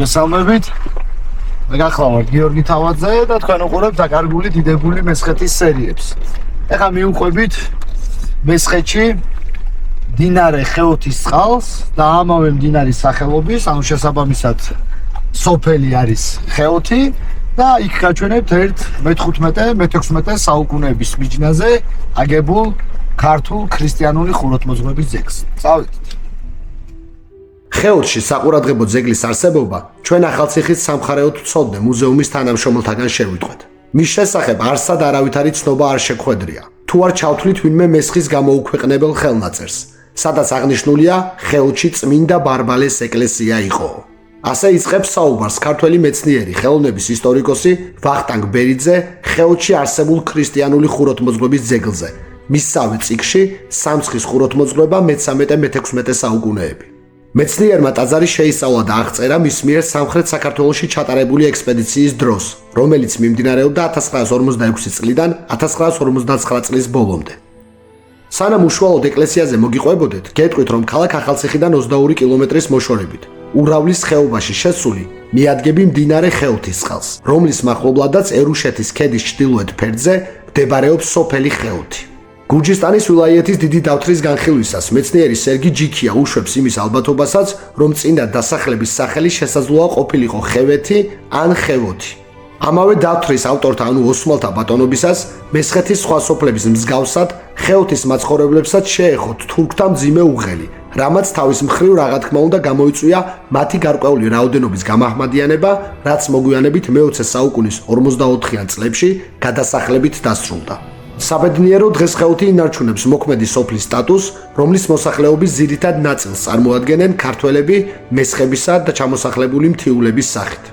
გესალმებით. გახლავართ გიორგი თავაძე და თქვენ უყურებთ დაკარგული დიდებული მესხეთის სერიებს. ეხლა მივუყვებით მესხეთში დინარე ხეოთის წყალს და ამავე მდინარის სახელობის, ანუ შესაბამისად სოფელი არის ხეოთი და იქ გაჩვენებთ ერთ მე-15-მე-16 საუკუნეების მიჯნაზე აგებულ ქართულ ქრისტიანული ხუროთმოძღვრების ძეგლს. წავედით. ხეოთში საყურადღებო ძეგლის არსებობა ჩვენ ახალციხის სამხარეოდ ცოდნე მუზეუმის თანამშრომელთაგან შევიტყვეთ. მის შესახებ არსად არავითარი ცნობა არ შეგვხვედრია. თუ არ ჩავთვლით ვინმე მესხის გამოუქვეყნებელ ხელნაწერს, სადაც აღნიშნულია ხეოთში წმინდა ბარბალეს ეკლესია იყო. ასე იწყებს საუბარს ქართველი მეცნიერი, ხელოვნების ისტორიკოსი ვახტანგ ბერიძე ხეოთში არსებულ ქრისტიანული ხუროთმოძღვრების ძეგლზე, მისსავე წიგნში სამცხის ხუროთმოძღვრება მე-13-მე-16 საუკუნეები. მეცნიერმა ტაძარი შეისწავლა და აღწერა მის მიერ სამხრეთ საქართველოში ჩატარებული ექსპედიციის დროს, რომელიც მიმდინარეობდა 1946 წლიდან 1959 წლის ბოლომდე. სანამ უშუალოდ ეკლესიაზე მოგიყვებოდეთ, გეტყვით, რომ ქალაქ ახალციხიდან 22 კილომეტრის მოშორებით, ურავლის ხეობაში შესული მიადგები მდინარე ხეოთის წყალს, რომლის მახლობლადაც ერუშეთის ქედის ჩრდილოეთ ფერდზე მდებარეობს სოფელი ხეოთი. გურჯისტანის ვილაიეთის დიდი დავთრის განხილვისას მეცნიერი სერგი ჯიქია უშვებს იმის ალბათობასაც, რომ წინა დასახლების სახელი შესაძლოა ყოფილიყო ხევეთი ან ხევოთი. ამავე დავთრის ავტორთა, ანუ ოსმალთა ბატონობისას, მესხეთის სხვა სოფლების მსგავსად, ხეოთის მაცხოვრებლებსაც შეეხოთ თურქთა მძიმე უღელი, რამაც თავის მხრივ რა თქმა უნდა გამოიწვია მათი გარკვეული რაოდენობის გამაჰმადიანება, რაც მოგვიანებით მე-20 საუკუნის 44-იან წლებში გადასახლებით დასრულდა. საბედნიერო დღეს ხეოთი ინარჩუნებს მოქმედი სოფლის სტატუსს, რომლის მოსახლეობის ძირითად ნაწილს წარმოადგენენ ქართველები მესხებისა და ჩამოსახლებული მთიულების სახით.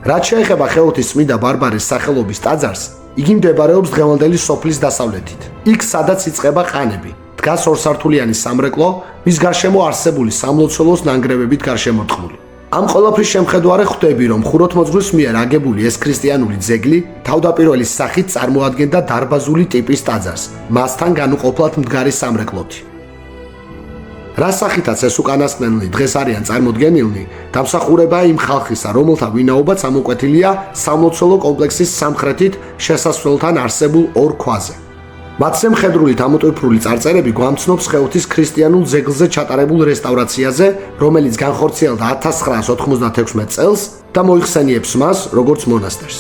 რაც შეეხება ხეოთის წმინდა ბარბარეს სახელობის ტაძარს, იგი მდებარეობს დღევანდელი სოფლის დასავლეთით. იქ სადაც იწყება ყანები, დგას ორსართულიანი სამრეკლო, მის გარშემო არსებული სამლოცველოს ნანგრევებით გარშემორტყმული. ამ ყველაფრის შემხედვარე ხვდები, რომ ხუროთმოძღვრის მიერ აგებული ეს ქრისტიანული ძეგლი თავდაპირველი სახით წარმოადგენდა დარბაზული ტიპის ტაძარს, მასთან განუყოფლად მდგარი სამრეკლოთი. რა სახითაც ეს უკანასკნელნი დღეს არიან წარმოდგენილნი, დამსახურებაა იმ ხალხისა, რომელთა ვინაობაც ამოკვეთილია სამლოცველო კომპლექსის სამხრეთით შესასვლელთან არსებულ ორ ქვაზე. მათზე მხედრული დამოტვიფრული წარწერები გვამცნობს ხეოთის ქრისტიანულ ძეგლზე ჩატარებულ რესტავრაციაზე, რომელიც განხორციელდა 1996 წელს და მოიხსენიებს მას როგორც მონასტერს.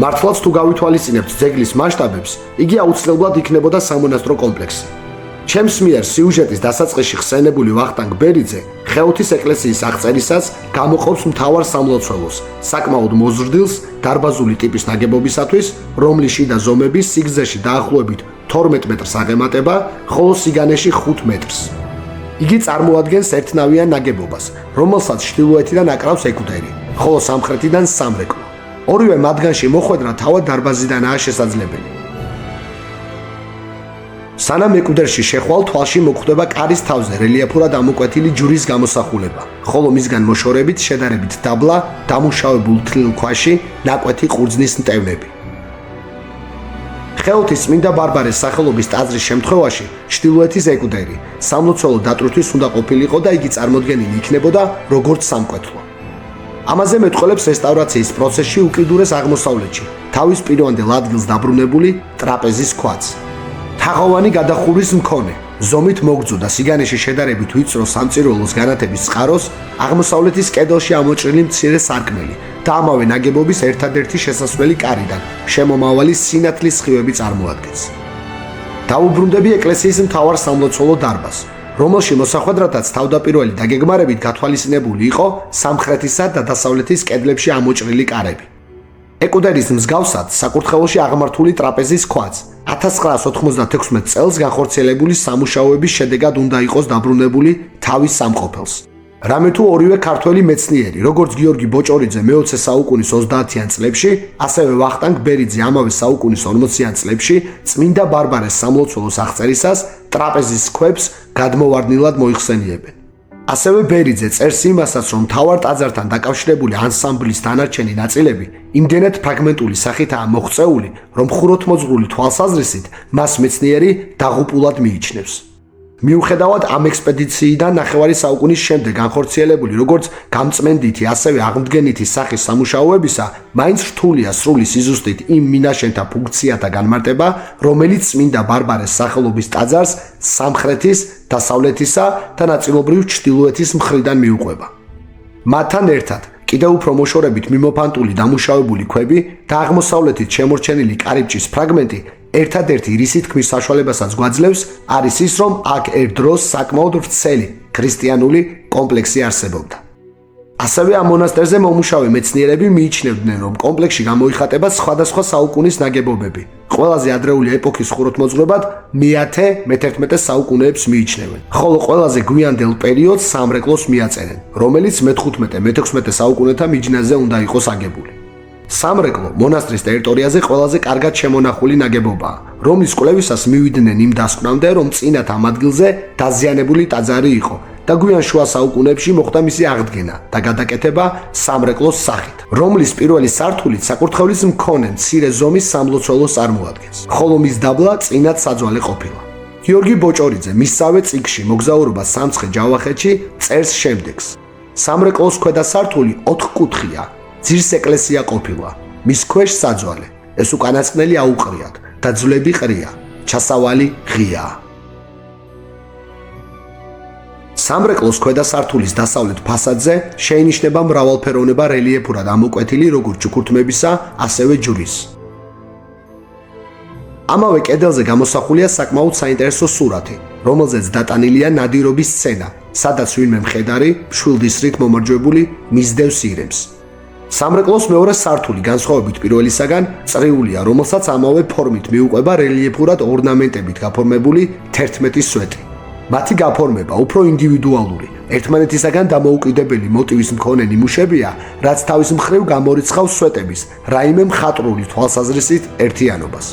მართლაც თუ გავითვალისწინებთ ძეგლის მასშტაბებს, იგი აუცილებლად იქნებოდა სამონასტრო კომპლექსი. ჩემს მიერ სიუჟეტის დასაწყისში ხსენებული ვახტანგ ბერიძე ხეოთის ეკლესიის აღწერისას გამოყოფს მთავარ სამლოცველოს, საკმაოდ მოზრდილს დარბაზული ტიპის ნაგებობისათვის, რომლის შიდა ზომები სიგრძეში დაახლოებით 12 მეტრს აღემატება, ხოლო სიგანეში 5 მეტრს. იგი წარმოადგენს ერთნავიან ნაგებობას, რომელსაც ჩრდილოეთიდან აკრავს ეგვტერი, ხოლო სამხრეთიდან სამრეკლო. ორივე მათგანში მოხვედრა თავად დარბაზიდანაა შესაძლებელი. სანამ ეკვდერში შეხვალ თვალში მოხვდება კარის თავზე რელიეფურად ამოკვეთილი ჯვრის გამოსახულება, ხოლო მისგან მოშორებით შედარებით დაბლა, დამუშავებულ თლილ ქვაში ნაკვეთი ყურძნის მტევნები. ხეოთის წმინდა ბარბარეს სახელობის ტაძრის შემთხვევაში ჩრდილოეთის ეკვდერი სამლოცველო დატვირთვის უნდა ყოფილიყო და იგი წარმოდგენილი იქნებოდა როგორც სამკვეთლო. ამაზე მეტყველებს რესტავრაციის პროცესში უკიდურეს აღმოსავლეთში, თავის პირვანდელ ადგილს დაბრუნებული ტრაპეზის ქვაც. თაღოვანი გადახურვის მქონე, ზომით მოგრძო და სიგანეში შედარებით ვიწრო სამწირველოს განათების წყაროს აღმოსავლეთის კედელში ამოჭრილი მცირე სარკმელი და ამავე ნაგებობის ერთადერთი შესასვლელი კარიდან შემომავალი სინათლის სხივები წარმოადგენს. დაუბრუნდები ეკლესიის მთავარ სამლოცველო დარბაზს, რომელში მოსახვედრათაც თავდაპირველი დაგეგმარებით გათვალისწინებული იყო სამხრეთისა და დასავლეთის კედლებში ამოჭრილი კარები. ეკვდერის მსგავსად საკურთხეველში აღმართული ტრაპეზის ქვაც 1996 წელს განხორციელებული სამუშაოების შედეგად უნდა იყოს დაბრუნებული თავის სამყოფელს. რამე თუ ორივე ქართველი მეცნიერი, როგორც გიორგი ბოჭორიძე მე-20 საუკუნის 30-იან წლებში, ასევე ვახტანგ ბერიძე ამავე საუკუნის 40-იან წლებში წმინდა ბარბარეს სამლოცველოს აღწერისას ტრაპეზის ქვებს გადმოვარდნილად მოიხსენიებენ. ასევე ბერიძე წერს იმასაც, რომ მთავარ ტაძართან დაკავშირებული ანსამბლის დანარჩენი ნაწილები იმდენად ფრაგმენტული სახითაა მოღწეული, რომ ხუროთმოძღვრული თვალსაზრისით მას მეცნიერი დაღუპულად მიიჩნევს. მიუხედავად ამ ექსპედიციიდან ნახევარი საუკუნის შემდეგ განხორციელებული როგორც გამწმენდითი, ასევე აღმდგენითი სახის სამუშაოებისა, მაინც რთულია სრული სიზუსტით იმ მინაშენთა ფუნქციათა განმარტება, რომელიც წმინდა ბარბარეს სახელობის ტაძარს სამხრეთის, დასავლეთისა და ნაწილობრივ ჩრდილოეთის მხრიდან მიუყვება. მათთან ერთად კიდევ უფრო მოშორებით მიმოფანტული დამუშავებული ქვები და აღმოსავლეთით შემორჩენილი კარიბჭის ფრაგმენტი ერთადერთი რისი თქმის საშუალებასაც გვაძლევს არის ის, რომ აქ ერთ დროს საკმაოდ ვრცელი ქრისტიანული კომპლექსი არსებობდა. ასევე ამ მონასტერზე მომუშავე მეცნიერები მიიჩნევდნენ, რომ კომპლექსში გამოიხატება სხვადასხვა საუკუნის ნაგებობები. ყველაზე ადრეული ეპოქის ხუროთმოძღვრებად მე-11 საუკუნეებს მიიჩნევენ, ხოლო ყველაზე გვიანდელ პერიოდს სამრეკლოს მიაწერენ, რომელიც მე-15-16 საუკუნეთა მიჯნაზე უნდა იყოს აგებული. სამრეკლო მონასტრის ტერიტორიაზე ყველაზე კარგად შემონახული ნაგებობაა, რომლის კვლევისას მივიდნენ იმ დასკვნამდე, რომ წინათ ამ ადგილზე დაზიანებული ტაძარი იყო და გვიან შუა საუკუნეებში მოხდა მისი აღდგენა და გადაკეთება სამრეკლოს სახით, რომლის პირველი სართულით საკურთხევლის მქონე მცირე ზომის სამლოცველოს წარმოადგენს, ხოლო მის დაბლა წინათ საძვალე ყოფილა. გიორგი ბოჭორიძე მისსავე წიგნში მოგზაურობა სამცხე ჯავახეთში წერს შემდეგს: სამრეკლოს ქვედა სართული 4 კუთხია, ძირს ეკლესია ყოფილა, მის ქვეშ საძვალე, ეს უკანასკნელი აუყრიათ და ძვლები ყრია, ჩასავალი ღიაა. სამრეკლოს ქვედა სართულის დასავლეთ ფასადზე შეინიშნება მრავალფეროვნება რელიეფურად ამოკვეთილი როგორც ჩუქურთმებისა, ასევე ჯვრის. ამავე კედელზე გამოსახულია საკმაოდ საინტერესო სურათი, რომელზეც დატანილია ნადირობის სცენა, სადაც ვინმე მხედარი მშვილდისრით მომარჯვებული მისდევს ირემს. სამრეკლოს მეორე სართული განსხვავებით პირველისაგან წრიულია, რომელსაც ამავე ფორმით მიუყვება რელიეფურად ორნამენტებით გაფორმებული 11 სვეტი. მათი გაფორმება უფრო ინდივიდუალური, ერთმანეთისაგან დამოუკიდებელი მოტივის მქონე ნიმუშებია, რაც თავის მხრივ გამორიცხავს სვეტების რაიმე მხატვრული თვალსაზრისით ერთიანობას.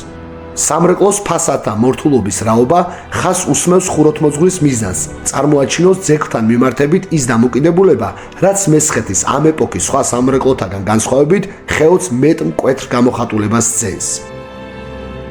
სამრეკლოს ფასადთა მორთულობის რაობა ხას უსმევს ხუროთმოძღვრის მიზანს, წარმოაჩინოს ძეგლთან მიმართებით ის დამოკიდებულება, რაც მესხეთის ამ ეპოქის სხვა სამრეკლოთაგან განსხვავებით ხეოts მეტ მკვეთრ გამოხატულებას ძენს.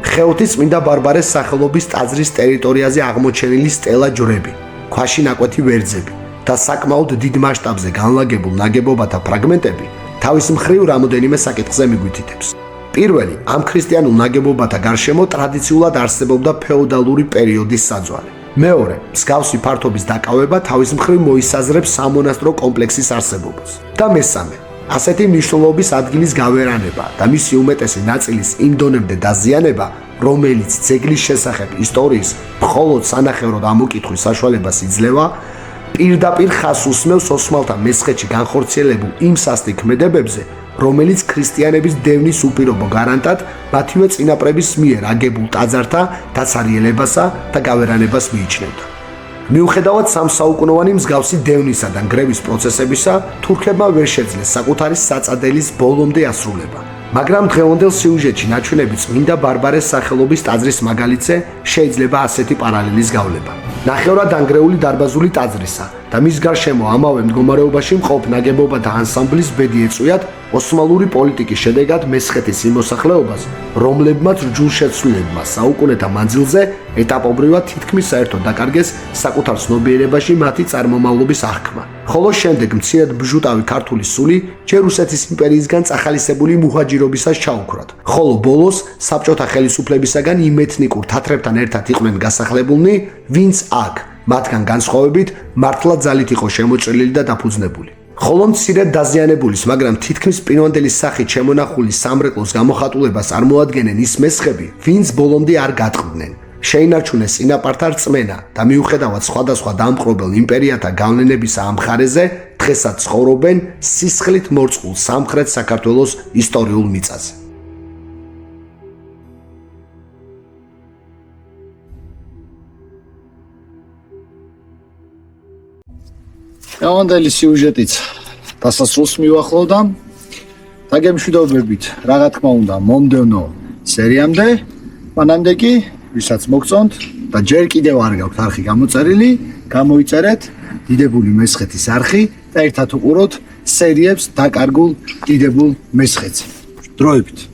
ხეოთის წმინდა ბარბარეს სახელობის ტაძრის ტერიტორიაზე აღმოჩენილი სტელა ჯვრები, ქვაში ნაკვეთი ვერძები და საკმაოდ დიდ მასშტაბზე განლაგებულ ნაგებობათა ფრაგმენტები თავის მხრივ რამოდენიმე საკითხზე მიგვითითებს. პირველი, ამ ქრისტიანულ ნაგებობათა გარშემო ტრადიციულად არსებობდა ფეოდალური პერიოდის საძვალე. მეორე, მსგავსი ფართობის დაკავება თავის მხრივ მოისაზრებს სამონასტრო კომპლექსის არსებობას. და მესამე, ასეთი მნიშვნელობის ადგილის გავერანება და მისი უმეტესი ნაწილის იმ დონემდე დაზიანება, რომელიც ძეგლის შესახებ ისტორიის მხოლოდ სანახევროდ ამოკითხვის საშუალებას იძლევა, პირდაპირ ხას უსმევს ოსმალთა მესხეთში განხორციელებულ იმ სასტიკ ქმედებებზე, რომელიც ქრისტიანების დევნის უპირობო გარანტად მათივე წინაპრების მიერ აგებულ ტაძართა დაცარიელებასა და გავერანებას მიიჩნევდა. მიუხედავად სამსაუკუნოვანი მსგავსი დევნისა და ნგრევის პროცესებისა, თურქებმა ვერ შეძლეს საკუთარი საწადელის ბოლომდე ასრულება. მაგრამ დღევანდელ სიუჟეტში ნაჩვენები წმინდა ბარბარეს სახელობის ტაძრის მაგალითზე შეიძლება ასეთი პარალელის გავლება. ნახევრად დანგრეული დარბაზული ტაძრისა და მის გარშემო ამავე მდგომარეობაში მყოფ ნაგებობათა ანსამბლის ბედი ეწვიათ ოსმალური პოლიტიკის შედეგად მესხეთის იმ მოსახლეობას, რომლებმაც რჯულშეცვლილებმა საუკუნეთა მანძილზე ეტაპობრივად თითქმის საერთოდ დაკარგეს საკუთარ ცნობიერებაში მათი წარმომავლობის აღქმა. ხოლო შემდეგ მცირედ ბჟუტავი ქართული სული ჯერ რუსეთის იმპერიისგან წახალისებული მუჰაჯირობისას ჩაუქრათ, ხოლო ბოლოს საბჭოთა ხელისუფლებისაგან იმ ეთნიკურ თათრებთან ერთად იყვნენ გასახლებულნი, ვინც აქ მათგან განსხვავებით მართლა ძალით იყო შემოჭრილი და დაფუძნებული. ხოლო მცირედ დაზიანებულის, მაგრამ თითქმის პირვანდელი სახით შემონახული სამრეკლოს გამოხატულებას წარმოადგენენ ის მესხები, ვინც ბოლომდე არ გატყდნენ. შეინარჩუნეს წინაპართა რწმენა და მიუხედავად სხვადასხვა დამპყრობელ იმპერიათა გავლენებისა ამ მხარეზე, დღესაც ცხოვრობენ სისხლით მორწყულ სამხრეთ საქართველოს ისტორიულ მიწაზე. Ევანდელი სიუჟეტიც დასასრულს მივახლოვდა. დაგემშვიდობებით, რა თქმა უნდა, მომდევნო სერიამდე, მანამდე კი ვისაც მოგწონთ და ჯერ კიდევ არ გაქვთ არხი გამოწერილი, გამოიწერეთ დიდებული მესხეთის არხი და ერთად უყუროთ სერიებს დაკარგულ დიდებულ მესხეთს. დროებით.